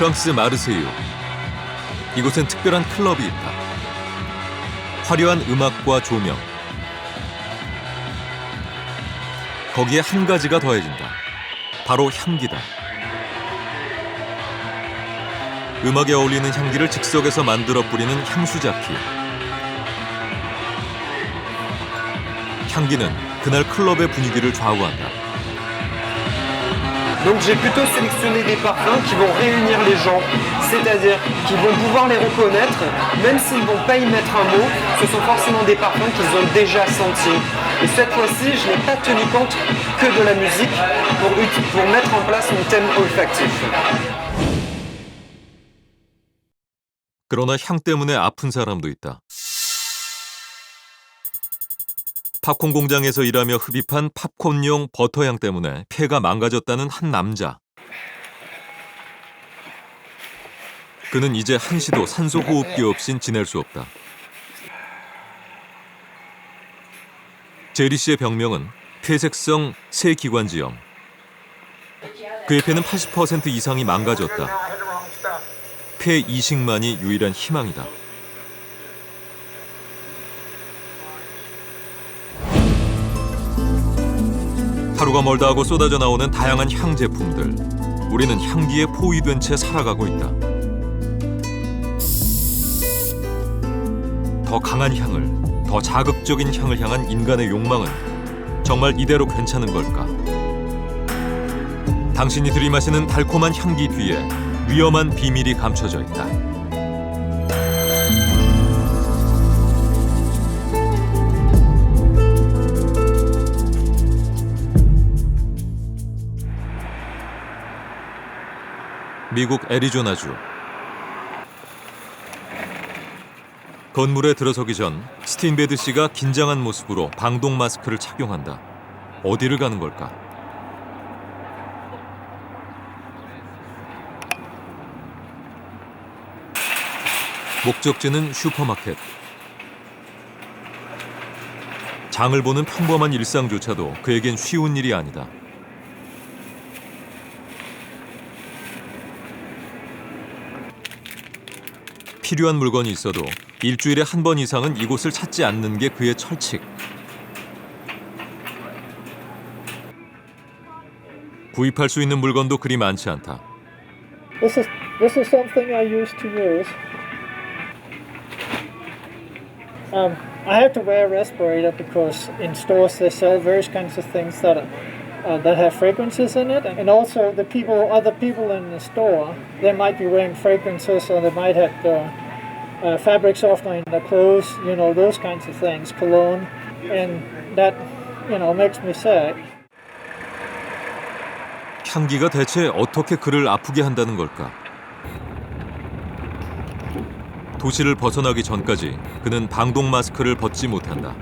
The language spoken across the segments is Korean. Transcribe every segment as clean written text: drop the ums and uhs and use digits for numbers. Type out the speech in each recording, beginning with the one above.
프랑스 마르세유. 이곳엔 특별한 클럽이 있다. 화려한 음악과 조명. 거기에 한 가지가 더해진다. 바로 향기다. 음악에 어울리는 향기를 즉석에서 만들어 뿌리는 향수자키. 향기는 그날 클럽의 분위기를 좌우한다. Donc j'ai plutôt sélectionné des parfums qui vont réunir les gens, c'est-à-dire qu'ils vont pouvoir les reconnaître, même s'ils ne vont pas y mettre un mot, ce sont forcément des parfums qu'ils ont déjà sentis. Et cette fois-ci, je n'ai pas tenu compte que de la musique pour mettre en place mon thème olfactif. 그러나 향 때문에 아픈 사람도 있다. 팝콘 공장에서 일하며 흡입한 팝콘용 버터향 때문에 폐가 망가졌다는 한 남자. 그는 이제 한시도 산소 호흡기 없인 지낼 수 없다. 제리 씨의 병명은 폐색성 세기관지염. 그의 폐는 80% 이상이 망가졌다. 폐 이식만이 유일한 희망이다. 하루가 멀다 하고 쏟아져 나오는 다양한 향 제품들. 우리는 향기에 포위된 채 살아가고 있다. 더 강한 향을, 더 자극적인 향을 향한 인간의 욕망은 정말 이대로 괜찮은 걸까? 당신이 들이마시는 달콤한 향기 뒤에 위험한 비밀이 감춰져 있다. 미국 애리조나주. 건물에 들어서기 전 스틴베드 씨가 긴장한 모습으로 방독 마스크를 착용한다. 어디를 가는 걸까? 목적지는 슈퍼마켓. 장을 보는 평범한 일상조차도 그에겐 쉬운 일이 아니다. 필요한 물건이 있어도 일주일에 한 번 이상은 이곳을 찾지 않는 게 그의 철칙. 구입할 수 있는 물건도 그리 많지 않다. This is something I used to use. I have to wear a respirator because in stores they sell various kinds of things that have fragrances in it, and also other people in the store, they might be wearing fragrances or they might have fabric softener in their clothes, those kinds of things, cologne, and that, makes me sick. 향기가 대체 어떻게 그를 아프게 한다는 걸까? 도시를 벗어나기 전까지 그는 방독 마스크를 벗지 못한다.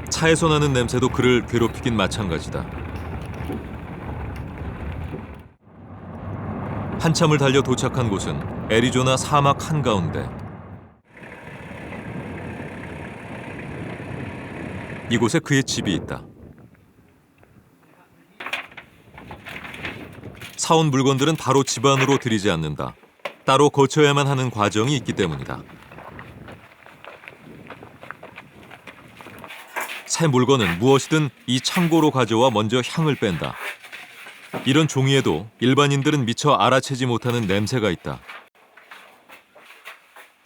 차에서 나는 냄새도 그를 괴롭히긴 마찬가지다. 한참을 달려 도착한 곳은 애리조나 사막 한가운데. 이곳에 그의 집이 있다. 사온 물건들은 바로 집 안으로 들이지 않는다. 따로 거쳐야만 하는 과정이 있기 때문이다. 새 물건은 무엇이든 이 창고로 가져와 먼저 향을 뺀다. 이런 종이에도 일반인들은 미처 알아채지 못하는 냄새가 있다.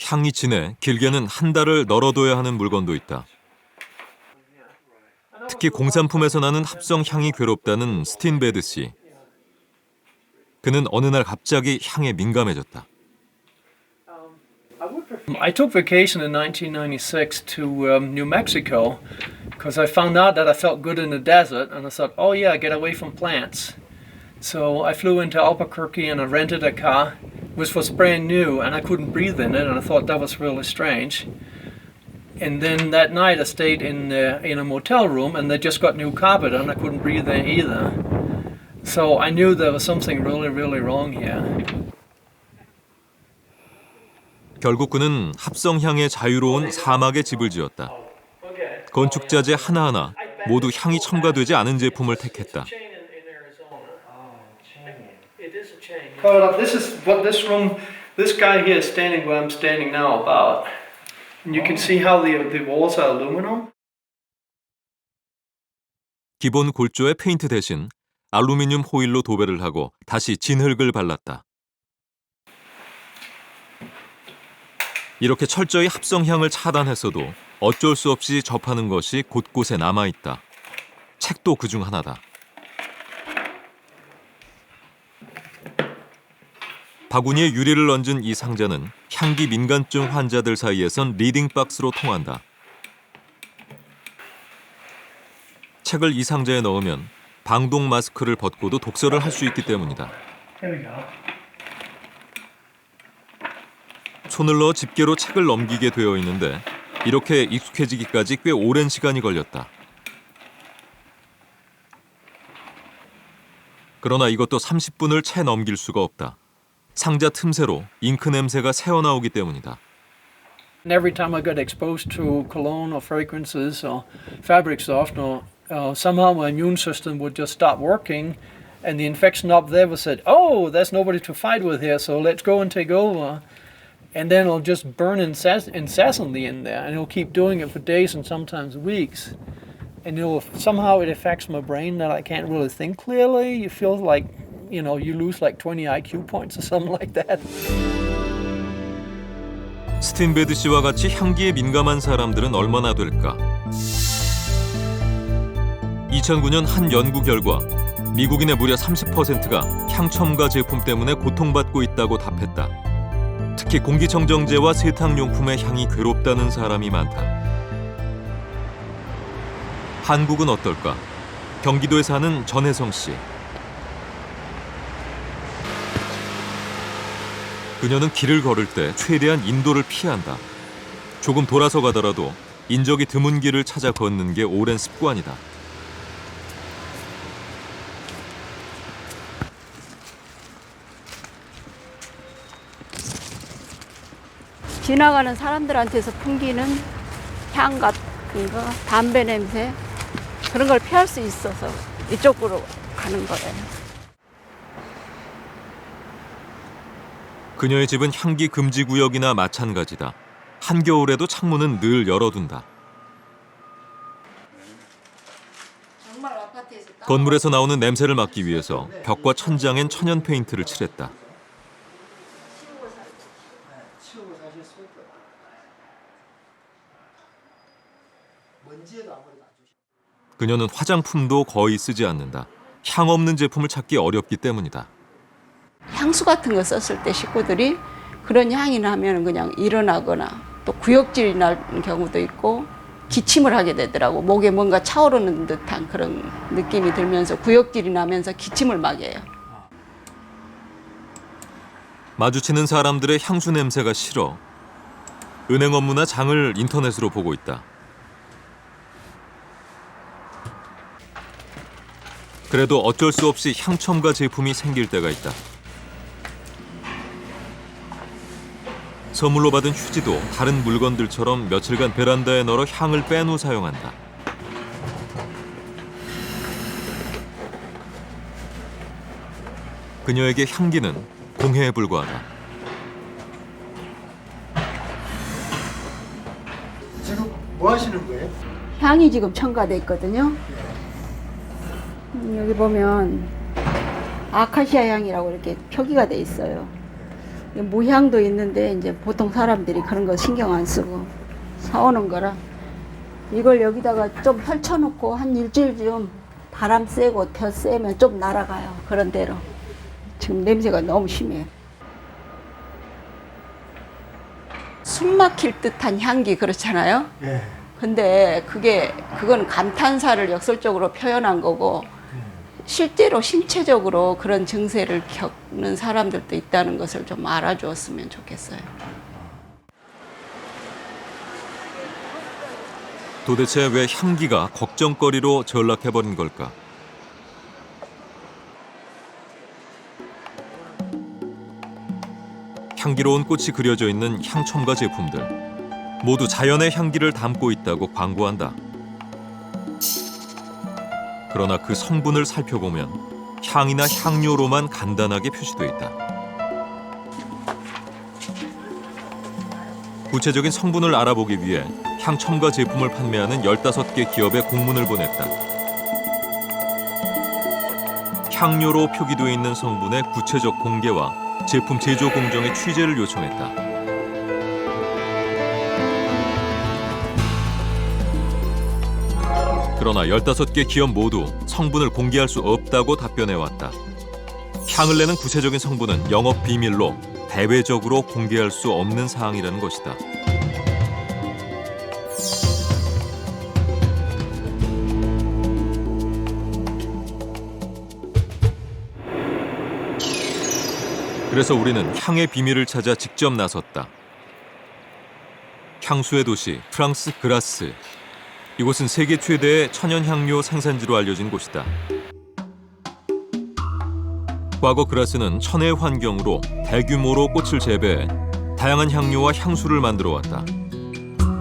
향이 진해 길게는 한 달을 널어둬야 하는 물건도 있다. 특히 공산품에서 나는 합성 향이 괴롭다는 스틴베드 씨. 그는 어느 날 갑자기 향에 민감해졌다. I took vacation in 1996 to New Mexico because I found out that I felt good in the desert, and I thought, oh yeah, get away from plants. So I flew into Albuquerque and I rented a car, which was brand new, and I couldn't breathe in it, and I thought that was really strange. And then that night I stayed in a motel room, and they just got new carpet, and I couldn't breathe there either. So I knew there was something really, really wrong here. 결국 그는 합성향에 자유로운 사막에 집을 지었다. 건축자재 하나하나 모두 향이 첨가되지 않은 제품을 택했다. Well, this is what this guy here is standing where I'm standing now about. And you can see how the walls are aluminum. 기본 골조의 페인트 대신 알루미늄 호일로 도배를 하고 다시 진흙을 발랐다. 이렇게 철저히 합성향을 차단했어도 어쩔 수 없이 접하는 것이 곳곳에 남아있다. 책도 그중 하나다. 바구니에 유리를 얹은 이 상자는 향기 민감증 환자들 사이에선 리딩박스로 통한다. 책을 이 상자에 넣으면 방독 마스크를 벗고도 독서를 할 수 있기 때문이다. 손을 넣어 집게로 책을 넘기게 되어 있는데 이렇게 익숙해지기까지 꽤 오랜 시간이 걸렸다. 그러나 이것도 30분을 채 넘길 수가 없다. 상자 틈새로 잉크 냄새가 새어나오기 때문이다. And every time I got exposed to cologne or fragrances or fabric softener, somehow my immune system would just stop working, and the infection up there was said, "Oh, there's nobody to fight with here, so let's go and take over." And then it'll just burn incessantly in there, and it'll keep doing it for days and sometimes weeks. And somehow it affects my brain that I can't really think clearly. You feel like, you lose like 20 IQ points or something like that. 스틴베드 씨와 같이 향기에 민감한 사람들은 얼마나 될까? 2009년 한 연구 결과 미국인의 무려 30%가 향첨가 제품 때문에 고통받고 있다고 답했다. 특히 공기청정제와 세탁용품의 향이 괴롭다는 사람이 많다. 한국은 어떨까? 경기도에 사는 전혜성 씨. 그녀는 길을 걸을 때 최대한 인도를 피한다. 조금 돌아서 가더라도 인적이 드문 길을 찾아 걷는 게 오랜 습관이다. 지나가는 사람들한테서 풍기는 향 같은 거, 담배 냄새 그런 걸 피할 수 있어서 이쪽으로 가는 거예요. 그녀의 집은 향기 금지 구역이나 마찬가지다. 한겨울에도 창문은 늘 열어둔다. 건물에서 나오는 냄새를 막기 위해서 벽과 천장엔 천연 페인트를 칠했다. 그녀는 화장품도 거의 쓰지 않는다. 향 없는 제품을 찾기 어렵기 때문이다. 향수 같은 거 썼을 때 식구들이 그런 향이 나면 그냥 일어나거나 또 구역질이 날 경우도 있고 기침을 하게 되더라고. 목에 뭔가 차오르는 듯한 그런 느낌이 들면서 구역질이 나면서 기침을 막 해요. 마주치는 사람들의 향수 냄새가 싫어. 은행 업무나 장을 인터넷으로 보고 있다. 그래도 어쩔 수 없이 향첨가 제품이 생길 때가 있다. 선물로 받은 휴지도 다른 물건들처럼 며칠간 베란다에 널어 향을 뺀 후 사용한다. 그녀에게 향기는 공해에 불과하다. 지금 뭐 하시는 거예요? 향이 지금 첨가돼 있거든요. 여기 보면 아카시아 향이라고 이렇게 표기가 돼 있어요. 무향도 있는데 이제 보통 사람들이 그런 거 신경 안 쓰고 사오는 거라 이걸 여기다가 좀 펼쳐놓고 한 일주일쯤 바람 쐬고 더 쐬면 좀 날아가요. 그런 대로. 지금 냄새가 너무 심해요. 숨 막힐 듯한 향기 그렇잖아요. 예. 근데 그건 감탄사를 역설적으로 표현한 거고 실제로 신체적으로 그런 증세를 겪는 사람들도 있다는 것을 좀 알아주었으면 좋겠어요. 도대체 왜 향기가 걱정거리로 전락해버린 걸까? 향기로운 꽃이 그려져 있는 향첨가 제품들. 모두 자연의 향기를 담고 있다고 광고한다. 그러나 그 성분을 살펴보면 향이나 향료로만 간단하게 표시돼 있다. 구체적인 성분을 알아보기 위해 향첨가 제품을 판매하는 15개 기업에 공문을 보냈다. 향료로 표기되어 있는 성분의 구체적 공개와 제품 제조 공정의 취재를 요청했다. 그러나 15개 기업 모두 성분을 공개할 수 없다고 답변해왔다. 향을 내는 구체적인 성분은 영업 비밀로 대외적으로 공개할 수 없는 사항이라는 것이다. 그래서 우리는 향의 비밀을 찾아 직접 나섰다. 향수의 도시 프랑스 그라스. 이곳은 세계 최대의 천연향료 생산지로 알려진 곳이다. 과거 그라스는 천혜의 환경으로 대규모로 꽃을 재배해 다양한 향료와 향수를 만들어 왔다.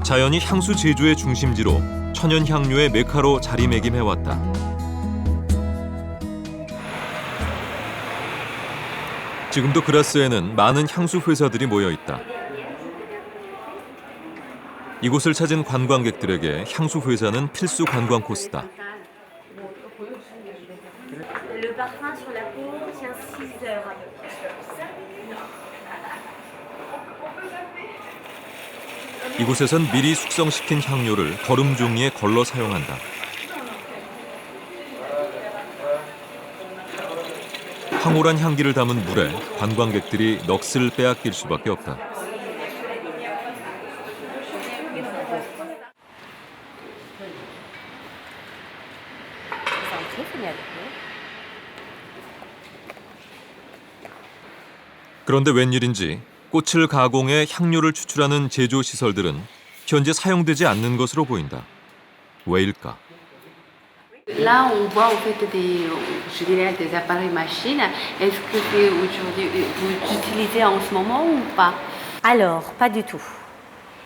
자연이 향수 제조의 중심지로 천연향료의 메카로 자리매김해왔다. 지금도 그라스에는 많은 향수 회사들이 모여 있다. 이곳을 찾은 관광객들에게 향수 회사는 필수 관광 코스다. 이곳에선 미리 숙성시킨 향료를 거름 종이에 걸러 사용한다. 황홀한 향기를 담은 물에 관광객들이 넋을 빼앗길 수밖에 없다. 그런데 웬일인지 꽃을 가공해 향료를 추출하는 제조 시설들은 현재 사용되지 않는 것으로 보인다. 왜일까? Là, on voit en fait je dirais des appareils machines. Est-ce que c'est aujourd'hui, vous utilisez en ce moment ou pas? Alors, pas du tout.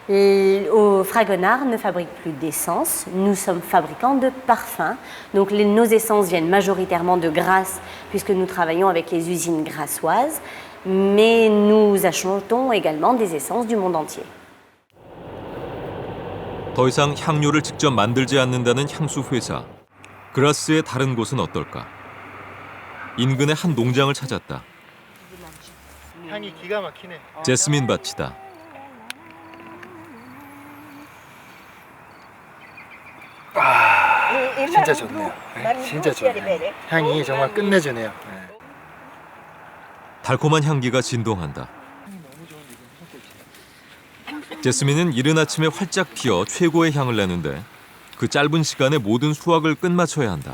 Au Fragonard ne fabrique plus d'essence, nous sommes fabricants de parfums. Donc nos essences viennent majoritairement de Grasse, puisque nous travaillons avec les usines grassoises, mais nous achetons également des essences du monde entier. 더 이상 향료를 직접 만들지 않는다는 향수 회사. 그라스의 다른 곳은 어떨까? 인근의 한 농장을 찾았다. 향이 기가 막히네. 제스민 밭이다. 진짜 좋네요. 네, 진짜 좋네요. 향이 정말 끝내주네요. 네. 달콤한 향기가 진동한다. 제스민은 이른 아침에 활짝 피어 최고의 향을 내는데 그 짧은 시간에 모든 수확을 끝마쳐야 한다.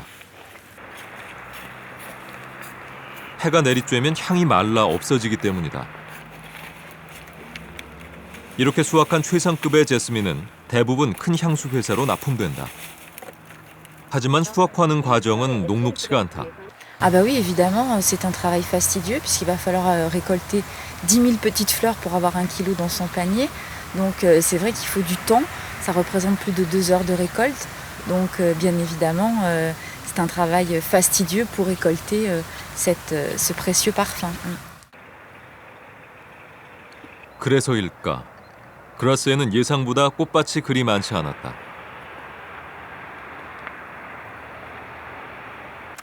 해가 내리쬐면 향이 말라 없어지기 때문이다. 이렇게 수확한 최상급의 제스민은 대부분 큰 향수 회사로 납품된다. 하지만 수확하는 과정은 녹록치가 않다. Ah bah oui, évidemment, c'est un travail fastidieux puisqu'il va falloir récolter 10 000 petites fleurs pour avoir 1 kilo dans son panier. Donc c'est vrai qu'il faut du temps, ça représente plus de 2 heures de récolte. Donc bien évidemment, c'est un travail fastidieux pour récolter ce précieux parfum. 그래서일까? 그라스에는 예상보다 꽃밭이 그리 많지 않았다.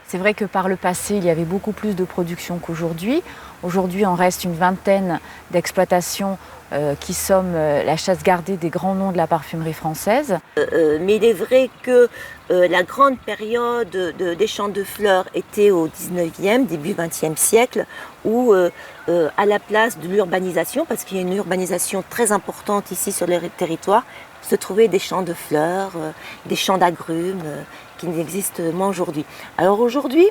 C'est vrai que par le passé, il y avait beaucoup plus de production qu'aujourd'hui. Aujourd'hui, on reste une vingtaine d'exploitations qui somment la chasse gardée des grands noms de la parfumerie française. Mais il est vrai que la grande période des champs de fleurs était au 19e, début 20e siècle, où à la place de l'urbanisation, parce qu'il y a une urbanisation très importante ici sur le territoire, se trouvaient des champs de fleurs, des champs d'agrumes qui n'existent moins aujourd'hui. Alors aujourd'hui,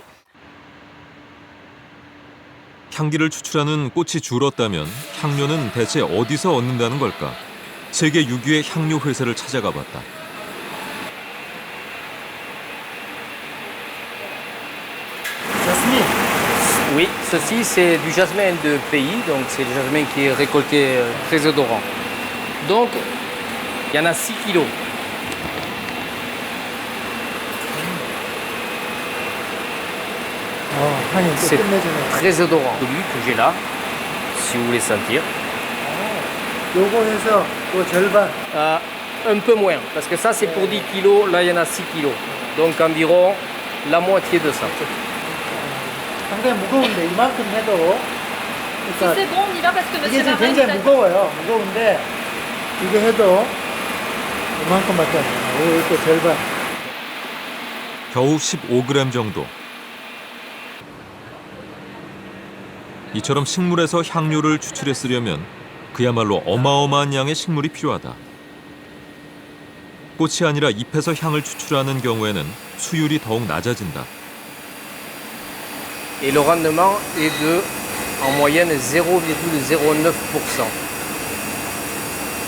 향기를 추출하는 꽃이 줄었다면 향료는 대체 어디서 얻는다는 걸까? 세계 6위의 향료 회사를 찾아가 봤다. 자스민. Oui, ceci c'est du jasmin de pays, donc c'est du jasmin qui est récolté très odorant. Donc il y en a 6 kilos. 향이 또 C'est 끝내주네요. très odorant. Celui que j'ai là, si vous voulez sentir. 요거 해서 그 절반. Un peu moins, parce que ça c'est pour 10 kilos, là il y en a 6 kilos. Donc environ la moitié de ça. 상당히 무거운데 이만큼 해도 그러니까 C'est bon, on y va parce que 이게 monsieur 지금 Martin 굉장히 est 무거워요. 무거운데 이거 해도 이만큼밖에 안 돼요. 이렇게 절반. 겨우 15g 정도. 이처럼 식물에서 향료를 추출했으려면 그야말로 어마어마한 양의 식물이 필요하다. 꽃이 아니라 잎에서 향을 추출하는 경우에는 수율이 더욱 낮아진다. Et le rendement est de, en moyenne, 0,09%.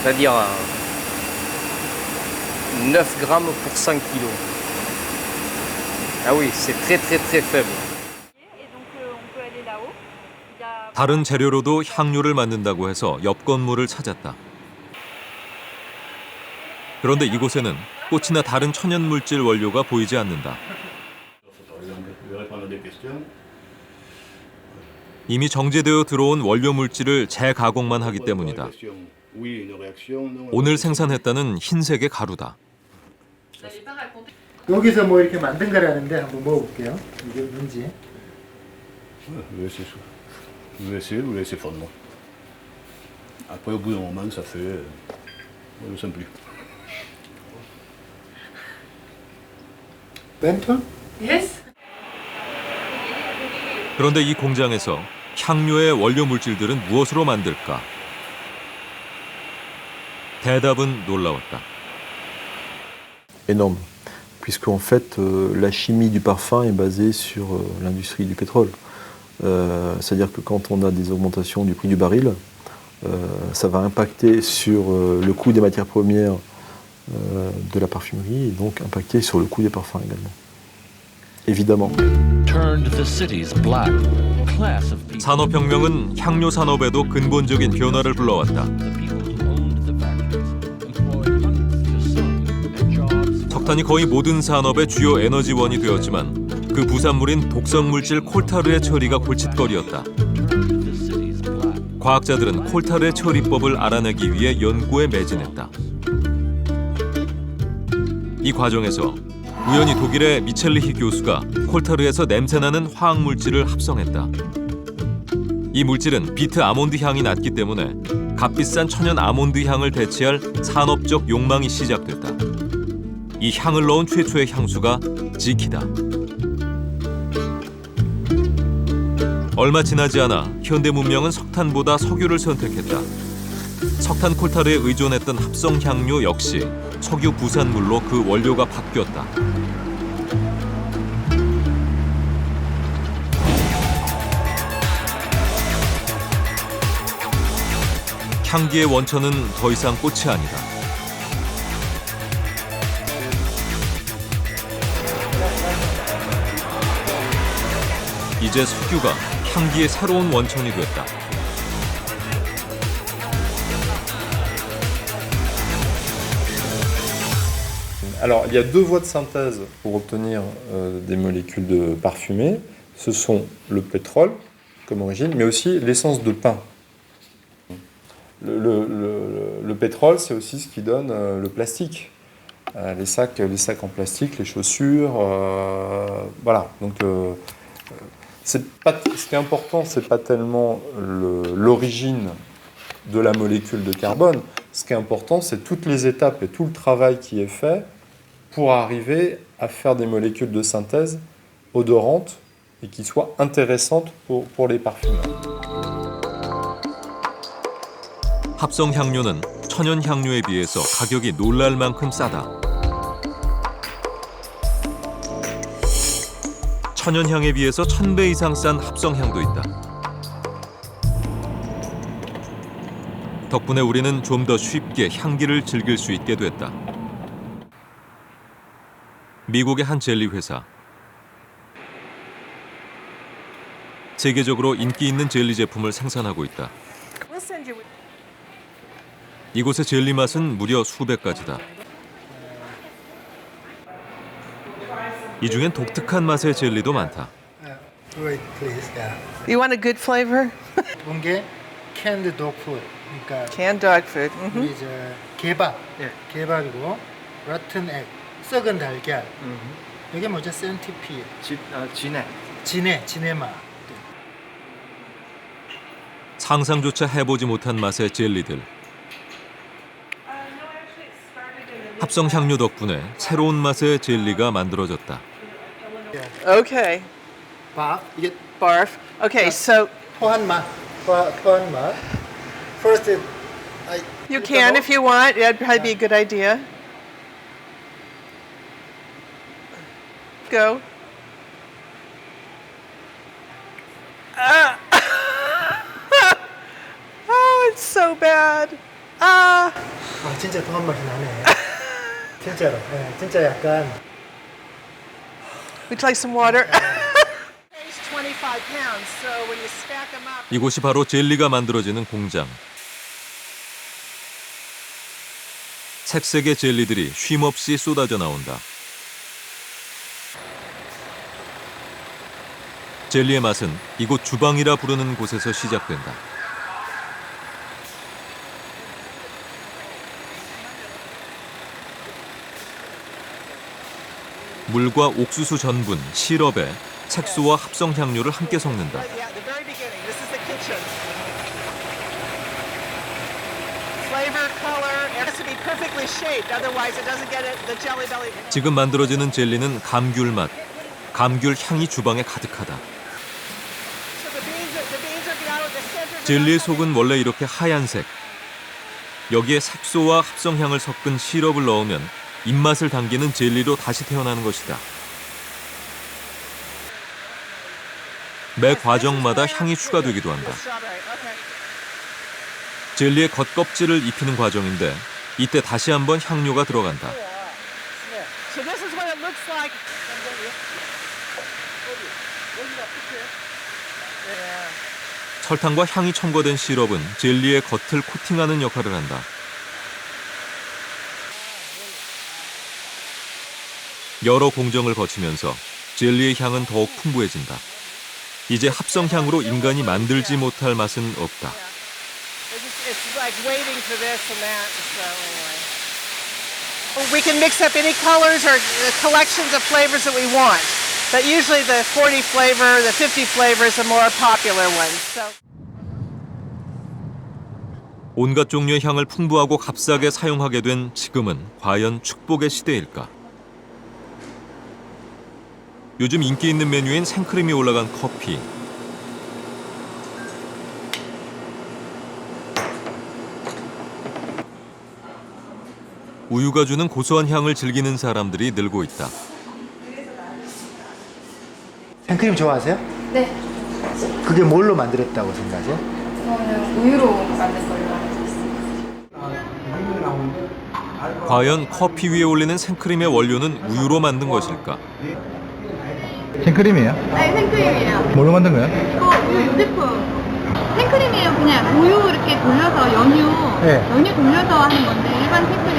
C'est-à-dire 9 grammes pour 100 kilos. Ah oui, c'est très très très faible. 다른 재료로도 향료를 만든다고 해서 옆 건물을 찾았다. 그런데 이곳에는 꽃이나 다른 천연 물질 원료가 보이지 않는다. 이미 정제되어 들어온 원료 물질을 재가공만 하기 때문이다. 오늘 생산했다는 흰색의 가루다. 여기서 뭐 이렇게 만든 거라는데 한번 먹어볼게요. 이게 뭔지. Vous laissez fondre. Après, au bout d'un moment, ça fait... je ne sens plus. 멘톨? Yes. 그런데 이 공장에서 향료의 원료 물질들은 무엇으로 만들까? 대답은 놀라웠다. Énorme, puisque en fait la chimie du parfum est basée sur l'industrie du pétrole. C'est-à-dire que quand on a des augmentations du prix du baril, ça va impacter sur le coût des matières premières de la parfumerie et donc impacter sur le coût des parfums également. Évidemment. 산업혁명은 향료 산업에도 근본적인 변화를 불러왔다. 석탄이 거의 모든 산업의 주요 에너지원이 되었지만 그 부산물인 독성물질 콜타르의 처리가 골칫거리였다. 과학자들은 콜타르의 처리법을 알아내기 위해 연구에 매진했다. 이 과정에서 우연히 독일의 미첼리히 교수가 콜타르에서 냄새나는 화학물질을 합성했다. 이 물질은 비트 아몬드 향이 났기 때문에 값비싼 천연 아몬드 향을 대체할 산업적 욕망이 시작됐다. 이 향을 넣은 최초의 향수가 지키다. 얼마 지나지 않아 현대 문명은 석탄보다 석유를 선택했다. 석탄 콜타르에 의존했던 합성 향료 역시 석유 부산물로 그 원료가 바뀌었다. 향기의 원천은 더 이상 꽃이 아니다. 이제 석유가 향기의 새로운 원천이 됐다. Alors, il y a deux voies de synthèse pour obtenir des molécules de parfumées. Ce sont le pétrole comme origine, mais aussi l'essence de pin. Le pétrole, c'est aussi ce qui donne le plastique. Les sacs en plastique, les chaussures, voilà. Donc, ce qui est important, c'est pas tellement l'origine de la molécule de carbone. Ce qui est important, c'est toutes les étapes et tout le travail qui est fait pour arriver à faire des molécules de synthèse odorantes et qui soient intéressantes pour les parfumeurs. 합성 향료는 천연 향료에 비해서 가격이 놀랄 만큼 싸다. 천연 향에 비해서 1000배 이상 싼 합성 향도 있다. 덕분에 우리는 좀 더 쉽게 향기를 즐길 수 있게 됐다. 미국의 한 젤리 회사. 세계적으로 인기 있는 젤리 제품을 생산하고 있다. 이곳의 젤리 맛은 무려 수백 가지다. 이 중엔 독특한 맛의 젤리도 많다. Wait, please. Yeah. You want a good flavor? 이게 canned dog food. 그러니까 Canned dog food. 우리 저 개밥, 개밥이고 rotten egg, 썩은 달걀. 이게 뭐죠? 센티피. 진해 맛. 상상조차 해보지 못한 맛의 젤리들. 합성 향료 덕분에 새로운 맛의 젤리가 만들어졌다. Okay. 밥 이게 Barf. Okay, so 토한 맛. 토한 맛. First, you can if you want. That'd probably be a good idea. Go. Oh, it's so bad. 아 진짜 토한 맛이 나네. 진짜로. 네, 진짜 약간. Would you like some water? 25 pounds, so when you stack them up. 이곳이 바로 젤리가 만들어지는 공장. 색색의 젤리들이 쉼없이 쏟아져 나온다. 젤리의 맛은 이곳 주방이라 부르는 곳에서 시작된다. 물과 옥수수 전분, 시럽에 색소와 합성 향료를 함께 섞는다. 지금 만들어지는 젤리는 감귤 맛, 감귤 향이 주방에 가득하다. 젤리의 속은 원래 이렇게 하얀색. 여기에 색소와 합성향을 섞은 시럽을 넣으면 입맛을 당기는 젤리로 다시 태어나는 것이다. 매 과정마다 향이 추가되기도 한다. 젤리의 겉껍질을 입히는 과정인데 이때 다시 한번 향료가 들어간다. 설탕과 향이 첨가된 시럽은 젤리의 겉을 코팅하는 역할을 한다. 여러 공정을 거치면서 젤리의 향은 더욱 풍부해진다. 이제 합성향으로 인간이 만들지 못할 맛은 없다. We can mix up any colors or collections of flavors that we want. But usually the 40 flavor, the 50 flavors are more popular ones. So. 온갖 종류의 향을 풍부하고 값싸게 사용하게 된 지금은 과연 축복의 시대일까? 요즘 인기 있는 메뉴인 생크림이 올라간 커피. 우유가 주는 고소한 향을 즐기는 사람들이 늘고 있다. 생크림 좋아하세요? 네. 그게 뭘로 만들었다고 생각하세요? 저는 우유로 만든 걸로 알고 있어요. 과연 커피 위에 올리는 생크림의 원료는 우유로 만든 것일까? 생크림이에요? 네, 생크림이에요. 뭘로 만든 거예요? 이거 유제품. 생크림이에요. 그냥 우유 이렇게 돌려서 연유 돌려서 하는 건데 일반 생크림.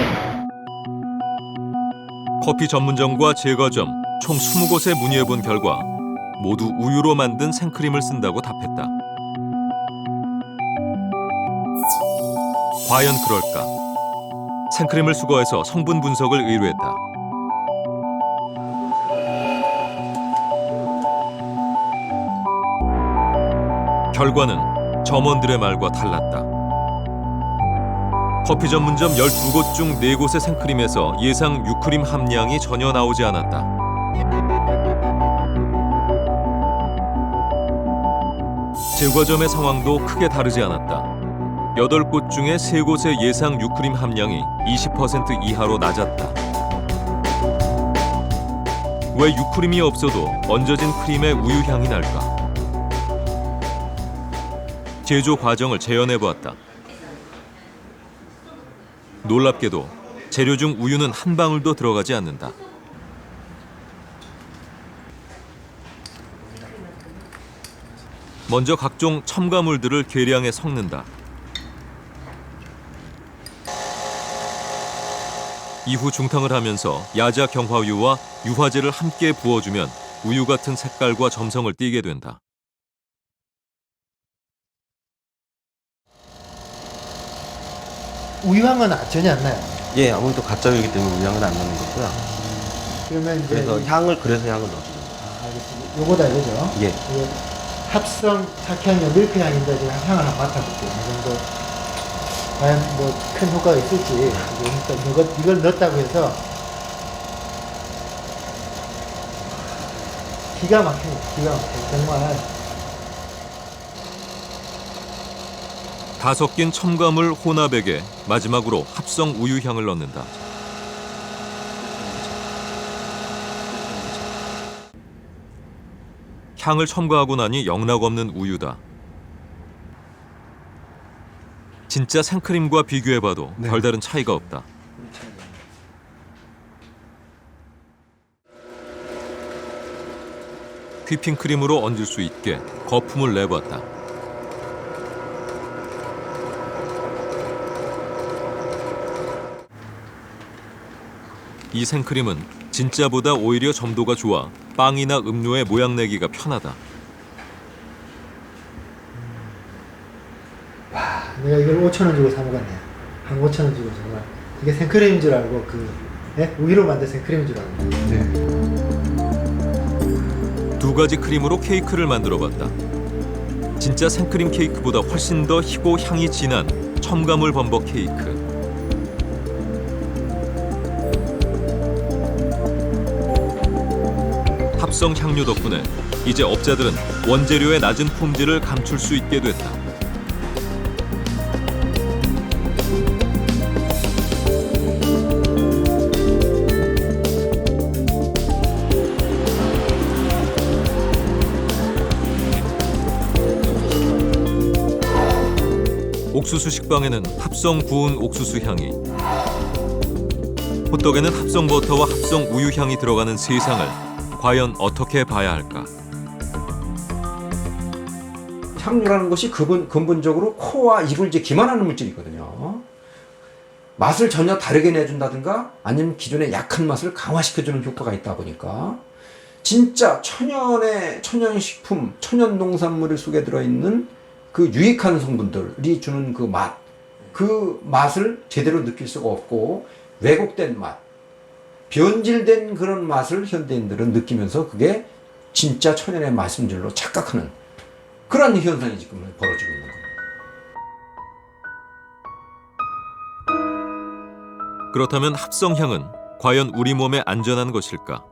커피 전문점과 제과점 총 20곳에 문의해본 결과 모두 우유로 만든 생크림을 쓴다고 답했다. 과연 그럴까? 생크림을 수거해서 성분 분석을 의뢰했다. 결과는 점원들의 말과 달랐다. 커피 전문점 12곳 중 4곳의 생크림에서 예상 유크림 함량이 전혀 나오지 않았다. 제과점의 상황도 크게 다르지 않았다. 8곳 중에 3곳의 예상 유크림 함량이 20% 이하로 낮았다. 왜 유크림이 없어도 얹어진 크림의 우유 향이 날까? 제조 과정을 재현해보았다. 놀랍게도 재료 중 우유는 한 방울도 들어가지 않는다. 먼저 각종 첨가물들을 계량해 섞는다. 이후 중탕을 하면서 야자 경화유와 유화제를 함께 부어주면 우유 같은 색깔과 점성을 띠게 된다. 우유향은 전혀 안 나요. 예, 아무래도 가짜우유이기 때문에 우유향은 안 나는 거고요. 그러면 이제 그래서 향을 넣어주는 거예요. 알겠습니다. 요거다 이거죠? 예. 이게 합성 착향용 밀크향인데 제가 향을 한번 맡아볼게요. 이 정도 과연 뭐 큰 효과가 있을지. 일단 이걸 넣었다고 해서 기가 막힙니다. 기가 막혀요. 정말. 다 섞인 첨가물 혼합액에 마지막으로 합성 우유향을 넣는다. 향을 첨가하고 나니 영락없는 우유다. 진짜 생크림과 비교해봐도 별다른 차이가 없다. 휘핑크림으로 얹을 수 있게 거품을 내봤다. 이 생크림은 진짜보다 오히려 점도가 좋아 빵이나 음료의 모양 내기가 편하다. 내가 이걸 5,000원 주고 사 먹었네요. 한 5,000원 주고 정말. 이게 생크림인 줄 알고 우유로 만든 생크림인 줄 알고. 두 가지 크림으로 케이크를 만들어봤다. 진짜 생크림 케이크보다 훨씬 더 희고 향이 진한 첨가물 범벅 케이크. 합성 향료 덕분에 이제 업자들은 원재료의 낮은 품질을 감출 수 있게 됐다. 옥수수 식빵에는 합성 구운 옥수수 향이, 호떡에는 합성 버터와 합성 우유 향이 들어가는 세상을 과연 어떻게 봐야 할까? 향료라는 것이 근본적으로 코와 입을 이제 기만하는 물질이거든요. 맛을 전혀 다르게 내준다든가 아니면 기존의 약한 맛을 강화시켜주는 효과가 있다 보니까 진짜 천연식품, 천연농산물 속에 들어있는 그 유익한 성분들이 주는 그 맛을 제대로 느낄 수가 없고 왜곡된 맛, 변질된 그런 맛을 현대인들은 느끼면서 그게 진짜 천연의 맛인 줄로 착각하는 그런 현상이 지금 벌어지고 있는 겁니다. 그렇다면 합성향은 과연 우리 몸에 안전한 것일까?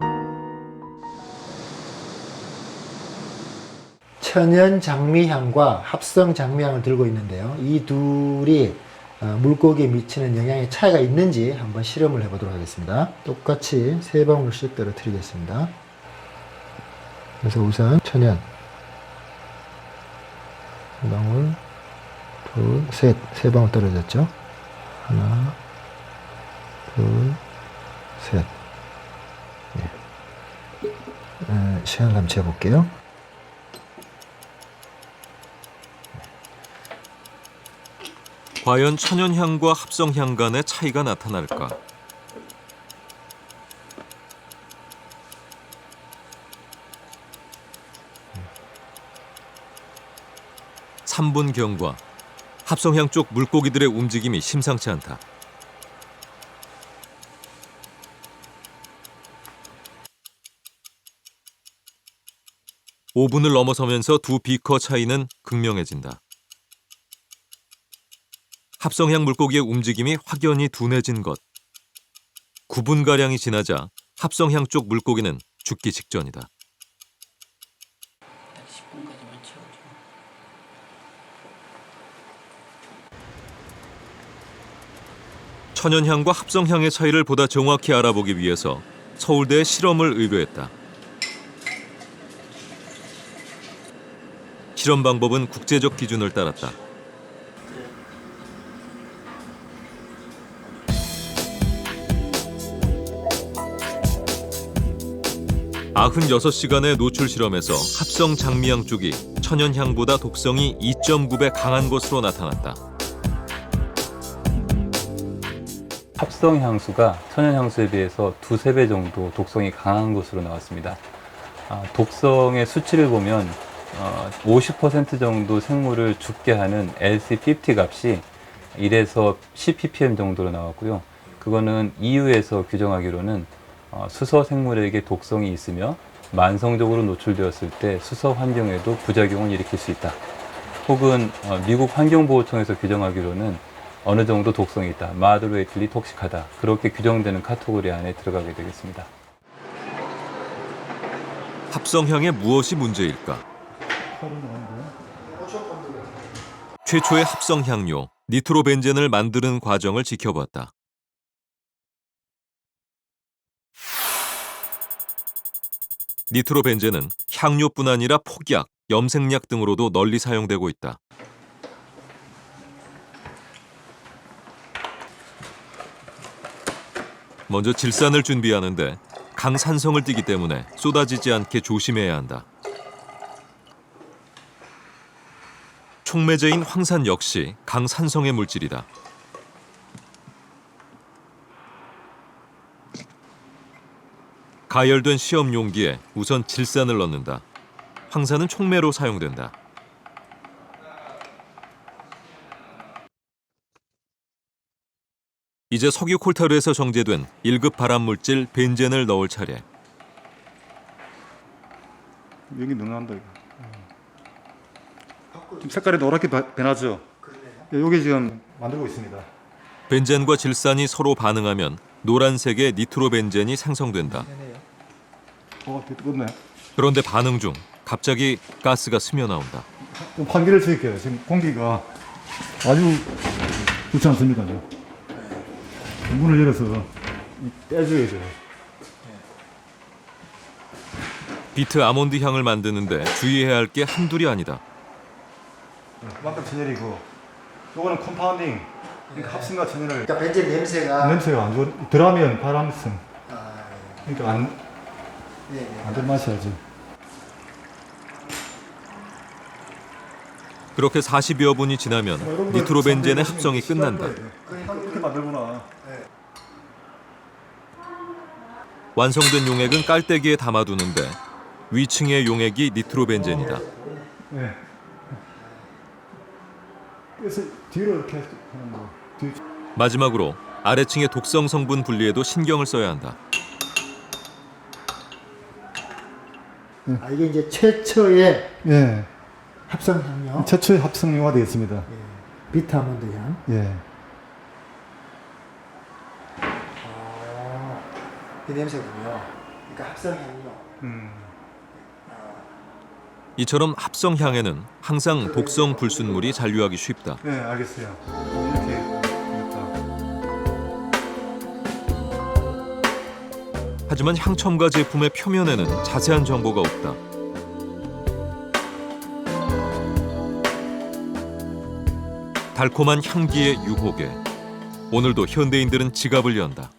천연 장미향과 합성 장미향을 들고 있는데요. 이 둘이 물고기에 미치는 영향의 차이가 있는지 한번 실험을 해보도록 하겠습니다. 똑같이 3방울씩 떨어뜨리겠습니다. 그래서 우선 천연 한 방울, 둘, 셋, 3방울 떨어졌죠. 하나, 둘, 셋. 시간을 한번 재볼게요. 과연 천연향과 합성향 간의 차이가 나타날까? 삼 분 경과, 합성향 쪽 물고기들의 움직임이 심상치 않다. 오 분을 넘어서면서 두 비커 차이는 극명해진다. 합성향 물고기의 움직임이 확연히 둔해진 것. 9분가량이 지나자 합성향 쪽 물고기는 죽기 직전이다. 천연향과 합성향의 차이를 보다 정확히 알아보기 위해서 서울대에 실험을 의뢰했다. 실험 방법은 국제적 기준을 따랐다. 96시간의 노출 실험에서 합성 장미향 쪽이 천연향보다 독성이 2.9배 강한 것으로 나타났다. 합성 향수가 천연 향수에 비해서 2~3배 정도 독성이 강한 것으로 나왔습니다. 독성의 수치를 보면 50% 정도 생물을 죽게 하는 LC50 값이 1에서 10 ppm 정도로 나왔고요. 그거는 EU에서 규정하기로는 수서 생물에게 독성이 있으며 만성적으로 노출되었을 때 수서 환경에도 부작용을 일으킬 수 있다. 혹은 미국 환경보호청에서 규정하기로는 어느 정도 독성이 있다. 마더레이틀리 톡식하다. 그렇게 규정되는 카테고리 안에 들어가게 되겠습니다. 합성향에 무엇이 문제일까? 최초의 합성향료 니트로벤젠을 만드는 과정을 지켜봤다. 니트로벤젠은 향료뿐 아니라 폭약, 염색약 등으로도 널리 사용되고 있다. 먼저 질산을 준비하는데 강산성을 띠기 때문에 쏟아지지 않게 조심해야 한다. 촉매제인 황산 역시 강산성의 물질이다. 가열된 시험 용기에 우선 질산을 넣는다. 황산은 촉매로 사용된다. 이제 석유 콜타르에서 정제된 1급 발암물질 벤젠을 넣을 차례. 여기 능한다 이거. 좀 색깔이 노랗게 변하죠. 여기 지금 만들고 있습니다. 벤젠과 질산이 서로 반응하면 노란색의 니트로벤젠이 생성된다. 됐네. 그런데 반응 중 갑자기 가스가 스며나온다. 좀 환기를 시킬게요. 지금 공기가 아주 좋지 않습니까? 문을 열어서 빼줘야 돼요. 비트 아몬드 향을 만드는데 주의해야 할 게 한둘이 아니다. 그만큼 천연이고, 요거는 컴파운딩, 그러니까 합성과 천연을. 그러니까 벤젠 냄새가 안 좋은. 들어가면 발암성. 그러니까 안 될 맛이야지. 그렇게 40여 분이 지나면 니트로벤젠의 합성이 끝난다. 이렇게 만들구나. 완성된 용액은 깔때기에 담아두는데 위층의 용액이 니트로벤젠이다. 네. 그래서 뒤로 이렇게 하는 거. 마지막으로 아래층의 독성 성분 분리에도 신경을 써야 한다. 이게 이제 최초의 예. 합성향료. 최초의 합성료가 되겠습니다. 비트 아몬드 향. 예. 이 냄새군요. 그러니까 합성향료. 이처럼 합성향에는 항상 독성 불순물이 잔류하기 쉽다. 네, 알겠어요. 이렇게 하지만 향첨가 제품의 표면에는 자세한 정보가 없다. 달콤한 향기의 유혹에 오늘도 현대인들은 지갑을 연다.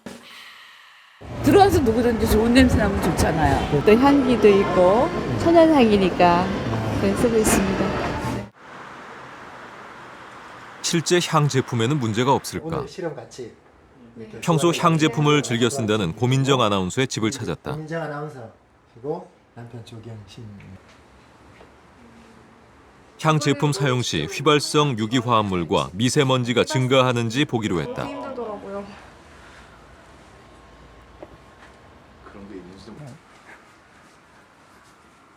들어와서 누구든지 좋은 냄새 나면 좋잖아요. 또 향기도 있고 천연향이니까 쓰고 있습니다. 실제 향 제품에는 문제가 없을까? 오늘 실험 같이. 평소 향 제품을 즐겨 쓴다는 고민정 아나운서의 집을 찾았다. 고민정 아나운서 그리고 남편 조경 시인. 향 제품 사용 시 휘발성 유기화합물과 미세먼지가 증가하는지 보기로 했다. 힘들더라고요.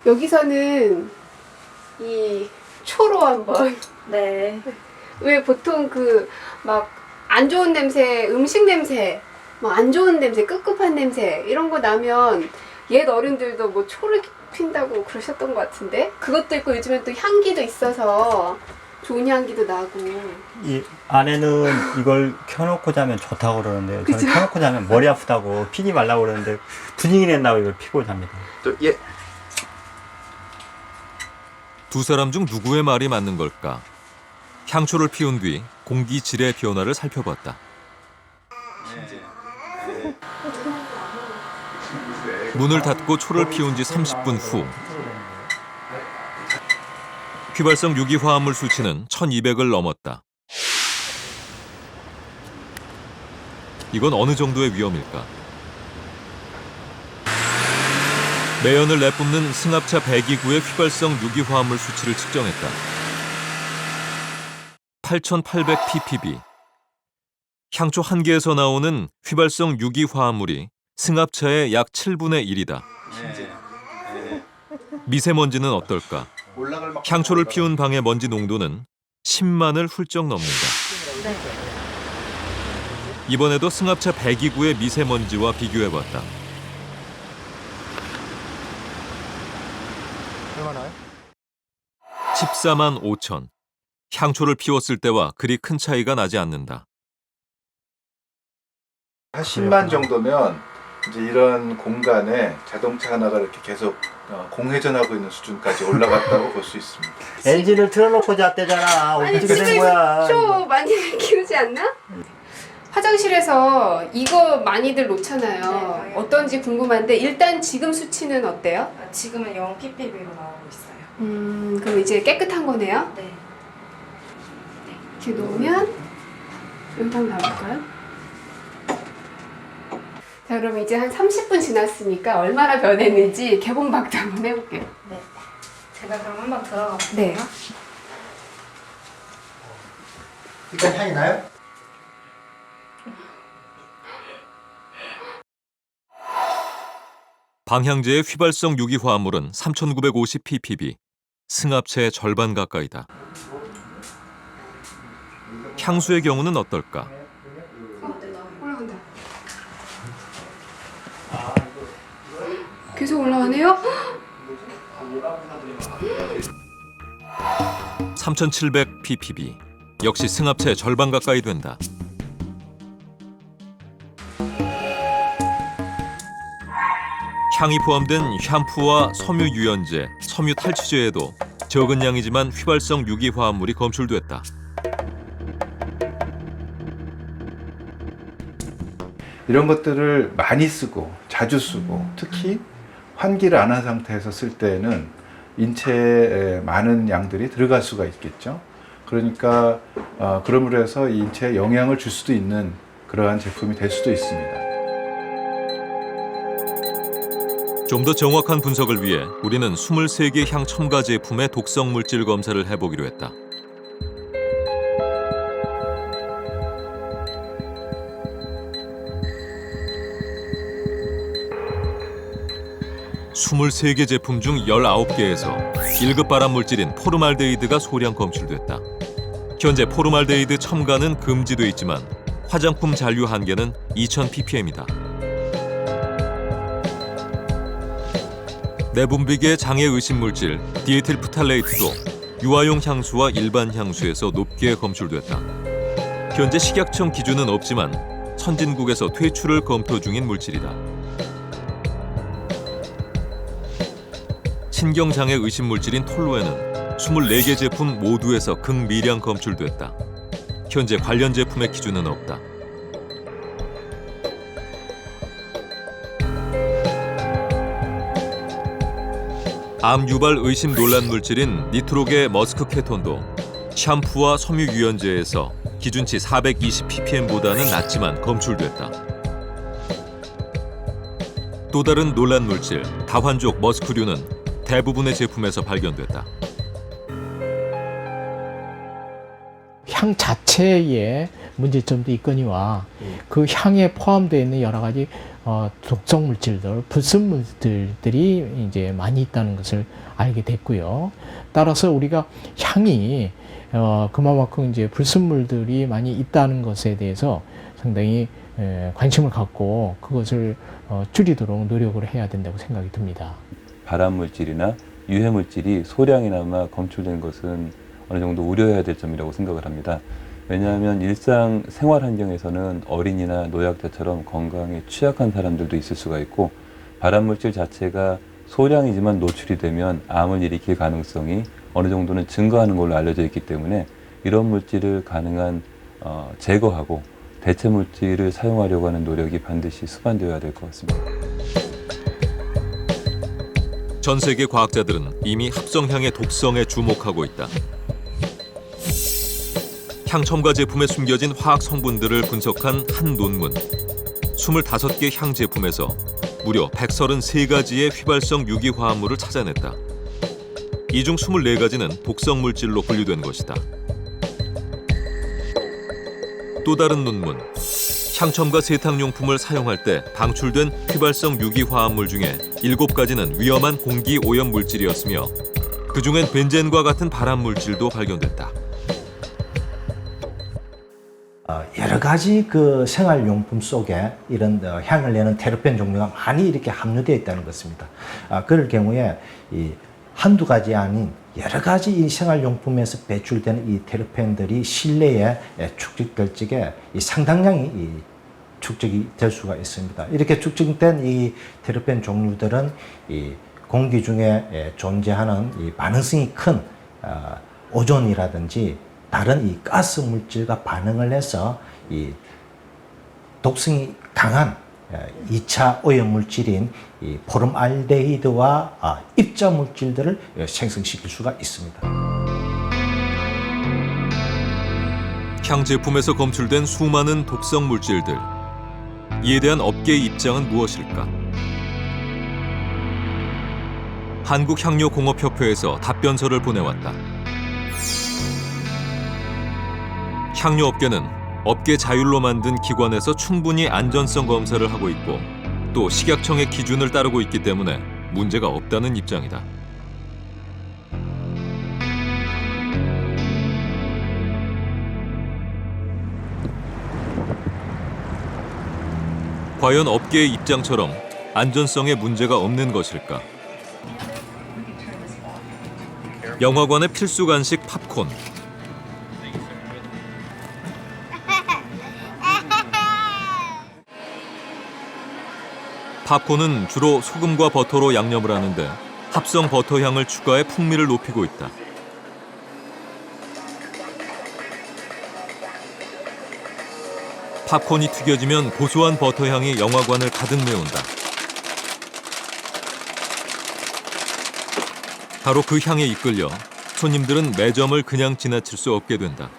여기서는 이 초로 한번. 네. 왜 보통 막 안 좋은 냄새, 음식 냄새, 뭐 안 좋은 냄새, 꿉꿉한 냄새 이런 거 나면 옛 어른들도 뭐 초를 핀다고 그러셨던 것 같은데 그것도 있고 요즘엔 또 향기도 있어서 좋은 향기도 나고. 이 안에는 이걸 켜놓고 자면 좋다고 그러는데요. 저는 그죠? 켜놓고 자면 머리 아프다고 피지 말라고 그러는데 분위기 낸다고 이걸 피고 잡니다. 두 사람 중 누구의 말이 맞는 걸까? 향초를 피운 뒤 공기 질의 변화를 살펴봤다. 문을 닫고 초를 피운 지 30분 후 휘발성 유기화합물 수치는 1200을 넘었다. 이건 어느 정도의 위험일까? 매연을 내뿜는 승합차 배기구의 휘발성 유기화합물 수치를 측정했다. 8,800 ppb. 향초 한 개에서 나오는 휘발성 유기화합물이 승합차의 약 7분의 1이다. 미세먼지는 어떨까? 향초를 피운 방의 먼지 농도는 10만을 훌쩍 넘는다. 이번에도 승합차 배기구의 미세먼지와 비교해봤다. 얼마나요? 14만 5천. 향초를 피웠을 때와 그리 큰 차이가 나지 않는다. 한 10만 정도면 이제 이런 공간에 자동차 하나가 이렇게 계속 공회전하고 있는 수준까지 올라갔다고 볼 수 있습니다. 엔진을 틀어놓고 잤대잖아. 어떻게 된 거야? 초 많이 키우지 않나? 화장실에서 이거 많이들 놓잖아요. 네, 어떤지 궁금한데 일단 지금 수치는 어때요? 지금은 0 ppb로 나오고 있어요. 그럼 이제 깨끗한 거네요? 네. 이렇게 놓으면 여기 한번 나볼까요? 자, 그럼 이제 한 30분 지났으니까 얼마나 변했는지 개봉박도 한번 해볼게요. 네. 제가 그럼 한번 들어가 볼게요. 네. 일단 향이 나요? 방향제의 휘발성 유기화합물은 3,950 ppb, 승합체의 절반 가까이다. 향수의 경우는 어떨까? 올라간다. 계속 올라가네요? 3,700 ppb, 역시 승합체의 절반 가까이 된다. 향이 포함된 샴푸와 섬유 유연제, 섬유 탈취제에도 적은 양이지만 휘발성 유기화합물이 검출됐다. 이런 것들을 많이 쓰고 자주 쓰고 특히 환기를 안 한 상태에서 쓸 때는 인체에 많은 양들이 들어갈 수가 있겠죠. 그러니까 그러므로 해서 인체에 영향을 줄 수도 있는 그러한 제품이 될 수도 있습니다. 좀 더 정확한 분석을 위해 우리는 23개 향 첨가 제품의 독성 물질 검사를 해보기로 했다. (23개) 제품 중 19개에서 1급 발암 물질인 포르말데히드가 소량 검출됐다. 현재 포르말데히드 첨가는 금지돼 있지만 화장품 잔류 한계는 2,000 ppm이다. 내분비계 장애 의심 물질 디에틸프탈레이트도 유아용 향수와 일반 향수에서 높게 검출됐다. 현재 식약청 기준은 없지만 선진국에서 퇴출을 검토 중인 물질이다. 신경장애 의심 물질인 톨루에는 24개 제품 모두에서 극미량 검출됐다. 현재 관련 제품의 기준은 없다. 암 유발 의심 논란 물질인 니트로게 머스크 케톤도 샴푸와 섬유 유연제에서 기준치 420 ppm보다는 낮지만 검출됐다. 또 다른 논란 물질 다환족 머스크류는 대부분의 제품에서 발견됐다. 향 자체에 문제점도 있거니와 그 향에 포함되어 있는 여러 가지 독성 물질들, 불순물들이 이제 많이 있다는 것을 알게 됐고요. 따라서 우리가 향이 그만큼 이제 불순물들이 많이 있다는 것에 대해서 상당히 관심을 갖고 그것을 줄이도록 노력을 해야 된다고 생각이 듭니다. 발암 물질이나 유해 물질이 소량이나마 검출된 것은 어느 정도 우려해야 될 점이라고 생각을 합니다. 왜냐하면 일상 생활 환경에서는 어린이나 노약자처럼 건강에 취약한 사람들도 있을 수가 있고 발암 물질 자체가 소량이지만 노출이 되면 암을 일으킬 가능성이 어느 정도는 증가하는 걸로 알려져 있기 때문에 이런 물질을 가능한 제거하고 대체 물질을 사용하려고 하는 노력이 반드시 수반되어야 될 것 같습니다. 전 세계 과학자들은 이미 합성향의 독성에 주목하고 있다. 향 첨가 제품에 숨겨진 화학 성분들을 분석한 한 논문. 25개 향 제품에서 무려 133가지의 휘발성 유기화합물을 찾아냈다. 이 중 24가지는 독성 물질로 분류된 것이다. 또 다른 논문. 향첨가 세탁용품을 사용할 때 방출된 휘발성 유기화합물 중에 7가지는 위험한 공기 오염 물질이었으며 그중엔 벤젠과 같은 발암 물질도 발견됐다. 여러 가지 그 생활용품 속에 이런 향을 내는 테르펜 종류가 많이 이렇게 함유되어 있다는 것입니다. 그럴 경우에 이 한두 가지 아닌 여러 가지 이 생활용품에서 배출되는 이 테르펜들이 실내에 축적될 적에 이 상당량이 축적이 될 수가 있습니다. 이렇게 축적된 이 테르펜 종류들은 이 공기 중에 존재하는 이 반응성이 큰 오존이라든지 다른 이 가스 물질과 반응을 해서 이 독성이 강한 2차 오염 물질인 이 포름알데히드와 입자 물질들을 생성시킬 수가 있습니다. 향 제품에서 검출된 수많은 독성 물질들. 이에 대한 업계의 입장은 무엇일까? 한국향료공업협회에서 답변서를 보내왔다. 향료업계는 업계 자율로 만든 기관에서 충분히 안전성 검사를 하고 있고 또 식약청의 기준을 따르고 있기 때문에 문제가 없다는 입장이다. 과연 업계의 입장처럼 안전성에 문제가 없는 것일까? 영화관의 필수 간식 팝콘. 팝콘은 주로 소금과 버터로 양념을 하는데 합성 버터 향을 추가해 풍미를 높이고 있다. 팝콘이 튀겨지면 고소한 버터 향이 영화관을 가득 메운다. 바로 그 향에 이끌려 손님들은 매점을 그냥 지나칠 수 없게 된다.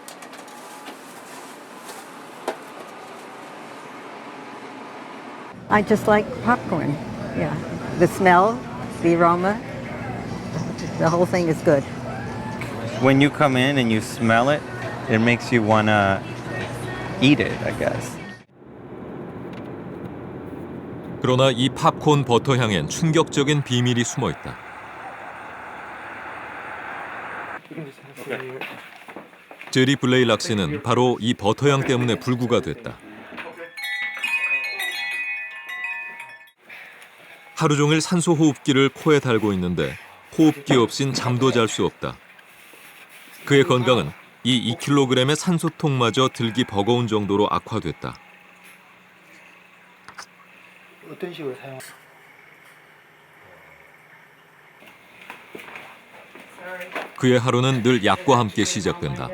I just like popcorn. Yeah. The smell, the aroma, the whole thing is good. When you come in and you smell it, it makes you want to eat it, I guess. 그러나 이 팝콘 버터 향엔 충격적인 비밀이 숨어 있다. 제리 블레이락 씨는 바로 이 버터 향 때문에 불구가 됐다. 하루 종일 산소 호흡기를 코에 달고 있는데 호흡기 없인 잠도 잘 수 없다. 그의 건강은 이 2kg의 산소통마저 들기 버거운 정도로 악화됐다. 어떤 식으로 사용? 그의 하루는 늘 약과 함께 시작된다.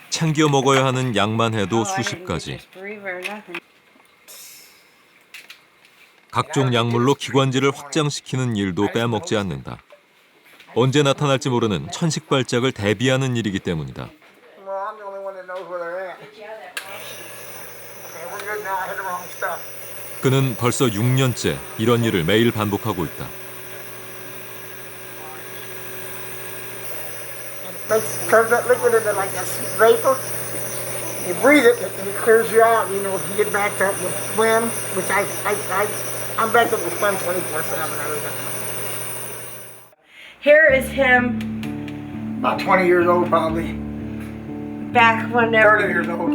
챙겨 먹어야 하는 약만 해도 수십 가지. 각종 약물로 기관지를 확장시키는 일도 빼먹지 않는다. 언제 나타날지 모르는 천식발작을 대비하는 일이기 때문이다. 그는 벌써 6년째 이런 일을 매일 반복하고 있다. Turns that liquid into like a vapor. You breathe it and it clears you out. You know, if you get backed up with phlegm, which I'm backed up with phlegm 24/7 everything. Here is him. About 20 years old, probably. Back when 30 years old.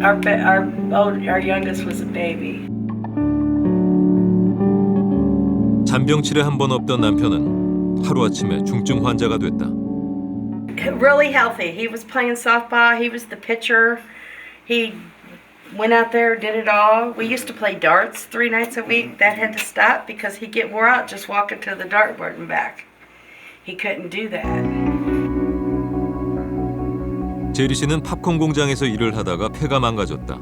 Our youngest was a baby. 잔병 치레 한 번 없던 남편은 하루아침에 중증 환자가 됐다. Really healthy. He was playing softball. He was the pitcher. He went out there, did it all. We used to play darts 3 nights a week. That had to stop because he'd get wore out just walking to the dartboard and back. He couldn't do that. 제리 씨는 팝콘 공장에서 일을 하다가 폐가 망가졌다.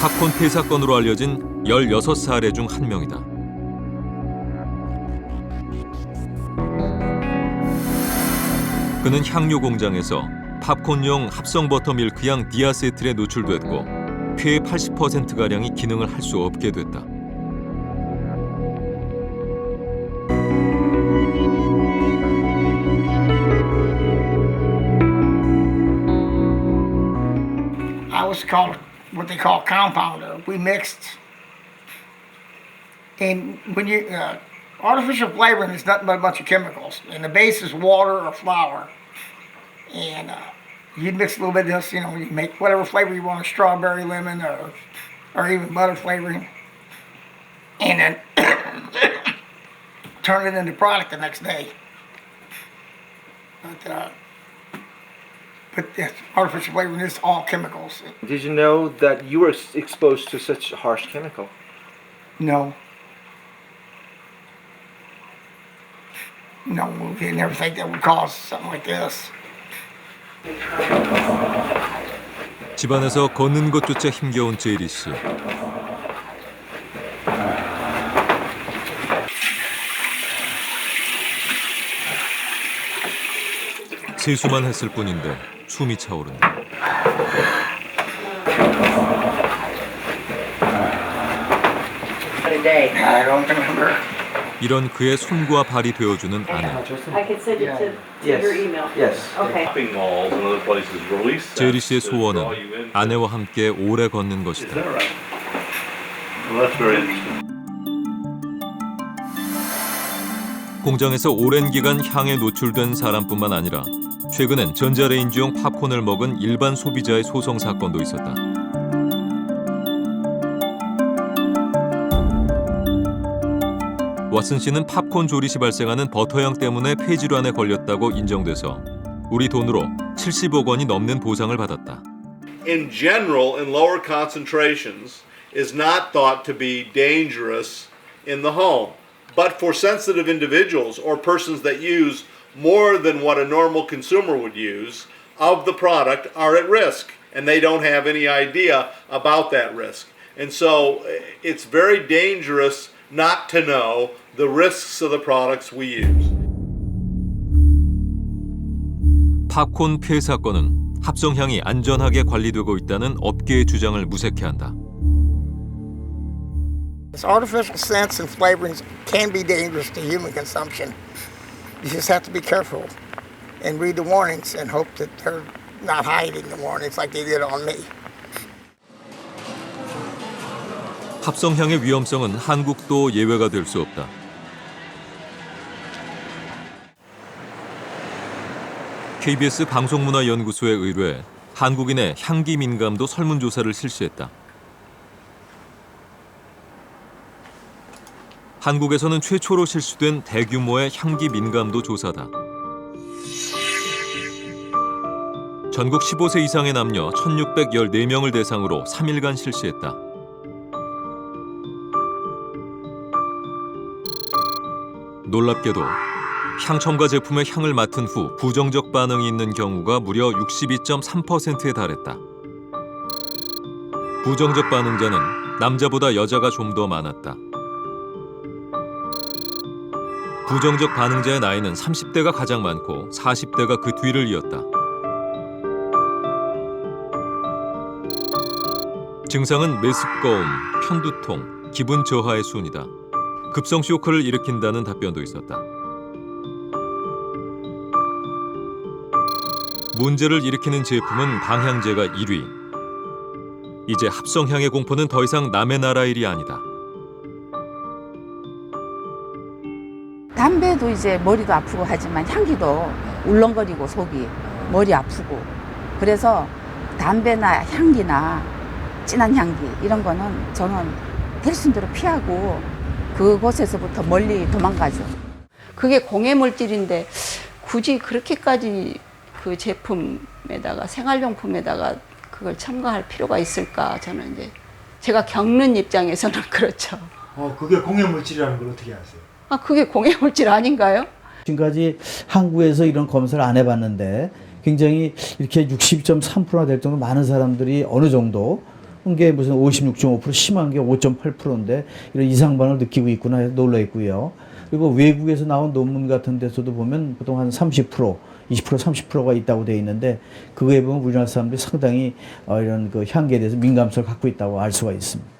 팝콘 폐사건으로 알려진 16사례 중 한 명이다. 그는 향료 공장에서 팝콘용 합성 버터 밀크향 디아세틸에 노출됐고 폐의 80%가량이 기능을 할 수 없게 됐다. I was called what they call compounder. We mixed, and when you artificial flavoring is nothing but a bunch of chemicals, and the base is water or flour, and you'd mix a little bit of this, you know, you make whatever flavor you want, strawberry, lemon, or even butter flavoring, and then turn it into product the next day. But this artificial flavoring is all chemicals. Did you know that you were exposed to such harsh chemical? No. No, we didn't never think that would cause something like this. 집안에서 걷는 것조차 힘겨운 제리 씨. 세수만 했을 뿐인데 숨이 차오른다. I don't remember. 이런 그의 손과 발이 되어주는 아내. I can send it to your email. Yes. Okay. 제리 씨의 소원은 아내와 함께 오래 걷는 것이다. 공장에서 오랜 기간 향에 노출된 사람뿐만 아니라 최근엔 전자레인지용 팝콘을 먹은 일반 소비자의 소송 사건도 있었다. 왓슨 씨는 팝콘 조리 시 발생하는 버터향 때문에 폐질환에 걸렸다고 인정돼서 우리 돈으로 70억 원이 넘는 보상을 받았다. In general, in lower concentrations, is not thought to be dangerous in the home. But for sensitive individuals or persons that use more than what a normal consumer would use of the product are at risk, and they don't have any idea about that risk. And so it's very dangerous not to know the risks of the products we use. 팝콘 폐 사건은 합성향이 안전하게 관리되고 있다는 업계의 주장을 무색해한다. Artificial scents and flavorings can be dangerous to human consumption. You just have to be careful and read the warnings and hope that they're not hiding the warnings like they did on me. 합성향의 위험성은 한국도 예외가 될 수 없다. KBS 방송문화연구소에 의뢰해 한국인의 향기 민감도 설문조사를 실시했다. 한국에서는 최초로 실시된 대규모의 향기 민감도 조사다. 전국 15세 이상의 남녀 1,614명을 대상으로 3일간 실시했다. 놀랍게도 향첨가 제품의 향을 맡은 후 부정적 반응이 있는 경우가 무려 62.3%에 달했다. 부정적 반응자는 남자보다 여자가 좀 더 많았다. 부정적 반응자의 나이는 30대가 가장 많고 40대가 그 뒤를 이었다. 증상은 메스꺼움, 편두통, 기분 저하의 순이다. 급성 쇼크를 일으킨다는 답변도 있었다. 문제를 일으키는 제품은 방향제가 1위. 이제 합성향의 공포는 더 이상 남의 나라 일이 아니다. 담배도 이제 머리도 아프고 하지만 향기도 울렁거리고 속이 머리 아프고 그래서 담배나 향기나 진한 향기 이런 거는 저는 될 수 있는 대로 피하고 그곳에서부터 멀리 도망가죠. 그게 공해 물질인데 굳이 그렇게까지 그 제품에다가 생활용품에다가 그걸 첨가할 필요가 있을까 저는 이제 제가 겪는 입장에서는 그렇죠. 그게 공해 물질이라는 걸 어떻게 아세요? 그게 공해 물질 아닌가요? 지금까지 한국에서 이런 검사를 안 해봤는데 굉장히 이렇게 60.3%나 될 정도로 많은 사람들이 어느 정도 게 무슨 56.5% 심한 게 5.8%인데 이런 이상 반응을 느끼고 있구나 놀라 있고요. 그리고 외국에서 나온 논문 같은 데서도 보면 보통 한 30% 20% 30%가 있다고 되어 있는데 그거에 보면 우리나라 사람들이 상당히 이런 그 향기에 대해서 민감성을 갖고 있다고 알 수가 있습니다.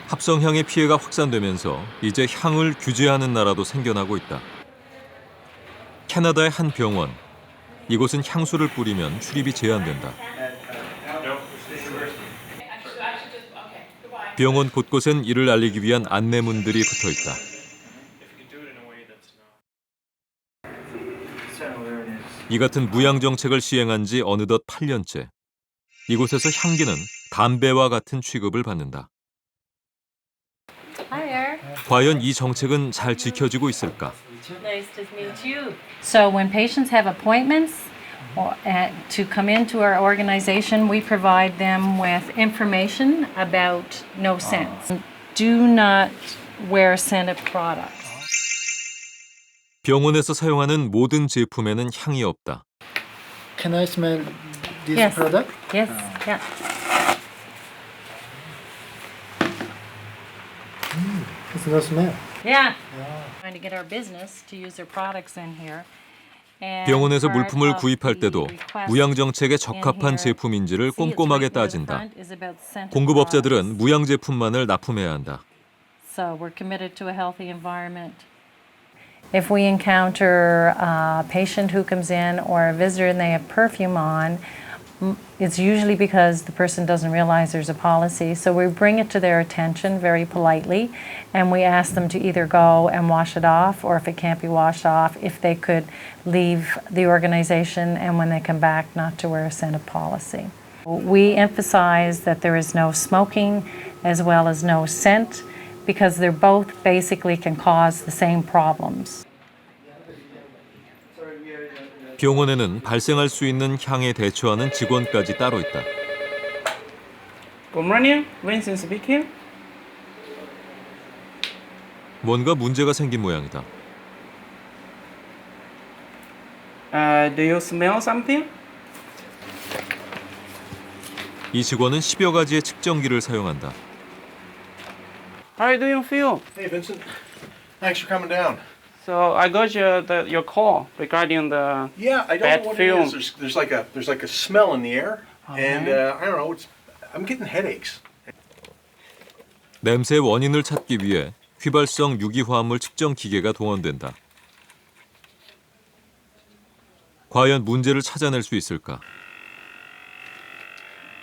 합성향의 피해가 확산되면서 이제 향을 규제하는 나라도 생겨나고 있다. 캐나다의 한 병원. 이곳은 향수를 뿌리면 출입이 제한된다. 병원 곳곳엔 이를 알리기 위한 안내문들이 붙어 있다. 이 같은 무향 정책을 시행한 지 어느덧 8년째. 이곳에서 향기는 담배와 같은 취급을 받는다. 과연 이 정책은 잘 지켜지고 있을까? Nice to meet you. So when patients have appointments to come into our organization, we provide them with information about no scents. Do not wear scented products. 병원에서 사용하는 모든 제품에는 향이 없다. Can I smell this Yes. product? Yes. Yeah. It's no smell. Yeah. Trying to get our business to use their products in here. 병원에서 물품을 구입할 때도 무향 정책에 적합한 제품인지를 꼼꼼하게 따진다. 공급업자들은 무향 제품만을 납품해야 한다. So we're committed to a healthy environment. If we encounter a patient who comes in or a visitor and they have perfume on, it's usually because the person doesn't realize there's a policy. So we bring it to their attention very politely, and we ask them to either go and wash it off, or if it can't be washed off, if they could leave the organization and when they come back not to wear a scented policy. We emphasize that there is no smoking as well as no scent, because they're both basically can cause the same problems. 병원에는 발생할 수 있는 향에 대처하는 직원까지 따로 있다. Good morning, Vincent speaking. 뭔가 문제가 생긴 모양이다. Do you smell something? 이 직원은 10여 가지의 측정기를 사용한다. How do you feel? Hey, Vincent. Thanks for coming down. So I got your call regarding the Yeah, I don't bad know what film. it is. There's like a smell in the air, and I don't know. I'm getting headaches. 냄새의 원인을 찾기 위해 휘발성 유기화합물 측정 기계가 동원된다. 과연 문제를 찾아낼 수 있을까?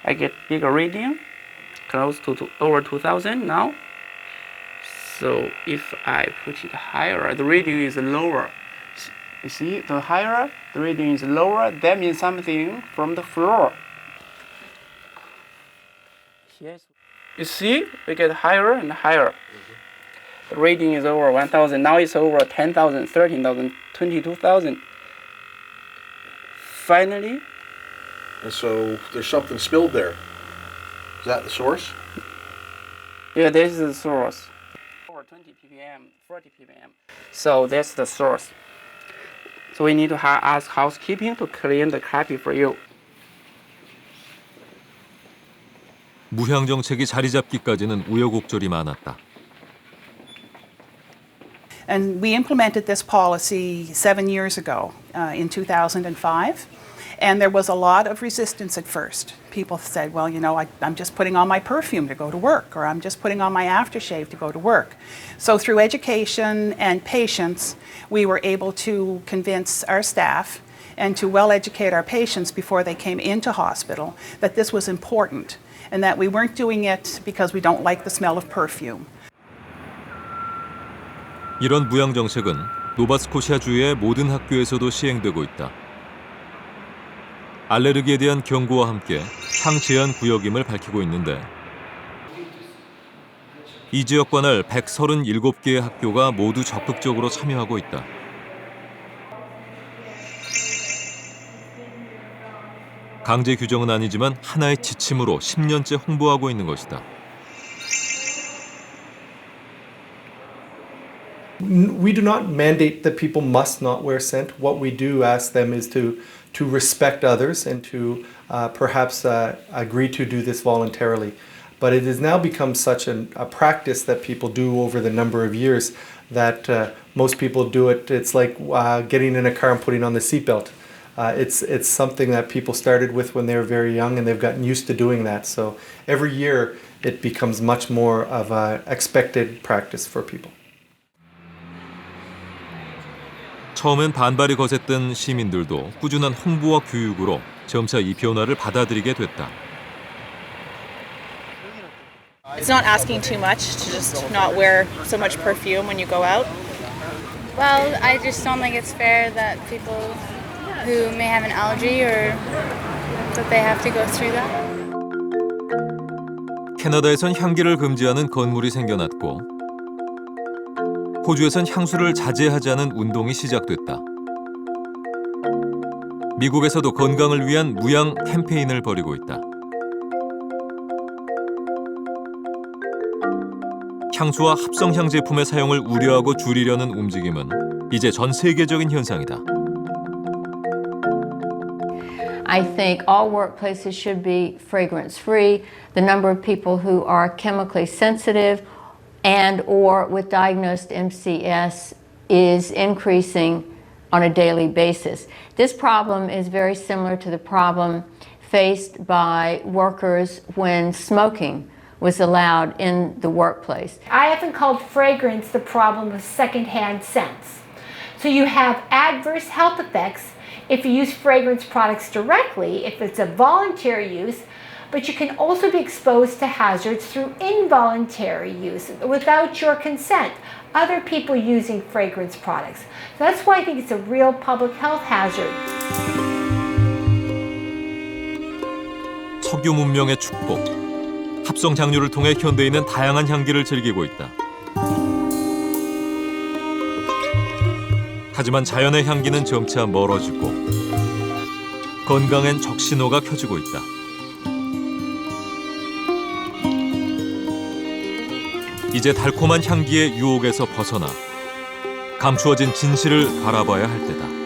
I get bigger reading, close to over 2,000 now. So if I put it higher, the reading is lower. You see, the higher the reading is lower, that means something from the floor. Yes. You see, we get higher and higher. The reading is over 1,000. Now it's over 10,000, 13,000, 22,000. Finally. And so there's something spilled there. Is that the source? Yeah, this is the source. Over 20 ppm, 40 ppm. So that's the source. So we need to ask housekeeping to clean the carpet for you. 무향 정책이 자리 잡기까지는 우여곡절이 많았다. And we implemented this policy 7 years ago, in 2005. And there was a lot of resistance at first. People said, well, you know, I'm just putting on my perfume to go to work, or I'm just putting on my aftershave to go to work. So through education and patience, we were able to convince our staff and to well educate our patients before they came into hospital that this was important and that we weren't doing it because we don't like the smell of perfume. 이런 무향 정책은 노바스코시아주의 모든 학교에서도 시행되고 있다. 알레르기에 대한 경고와 함께 향 제한 구역임을 밝히고 있는데 이 지역 관할 137개의 학교가 모두 적극적으로 참여하고 있다. 강제 규정은 아니지만 하나의 지침으로 10년째 홍보하고 있는 것이다. We do not mandate that people must not wear scent. What we do ask them is to respect others and to perhaps agree to do this voluntarily. but it has now become such a practice that people do over the number of years that most people do it. It's like getting in a car and putting on the seatbelt. It's something that people started with when they were very young, and they've gotten used to doing that. So every year it becomes much more of an expected practice for people. 처음엔 반발이 거셌던 시민들도 꾸준한 홍보와 교육으로 점차 이 변화를 받아들이게 됐다. It's not asking too much to just not wear so much perfume when you go out. Well, I just don't think it's fair that people who may have an allergy or that they have to go through that. 캐나다에선 향기를 금지하는 건물이 생겨났고 호주에선 향수를 자제하자는 운동이 시작됐다. 미국에서도 건강을 위한 무향 캠페인을 벌이고 있다. 향수와 합성향 제품의 사용을 우려하고 줄이려는 움직임은 이제 전 세계적인 현상이다. I think all workplaces should be fragrance-free. The number of people who are chemically sensitive and or with diagnosed MCS is increasing on a daily basis. This problem is very similar to the problem faced by workers when smoking was allowed in the workplace. I often called fragrance the problem of secondhand scents. So you have adverse health effects if you use fragrance products directly, if it's a voluntary use, but you can also be exposed to hazards through involuntary use without your consent, other people using fragrance products. So that's why I think it's a real public health hazard. 석유 문명의 축복. 합성 장류를 통해 현대인은 다양한 향기를 즐기고 있다. 하지만 자연의 향기는 점차 멀어지고 건강엔 적신호가 켜지고 있다. 이제 달콤한 향기의 유혹에서 벗어나 감추어진 진실을 바라봐야 할 때다.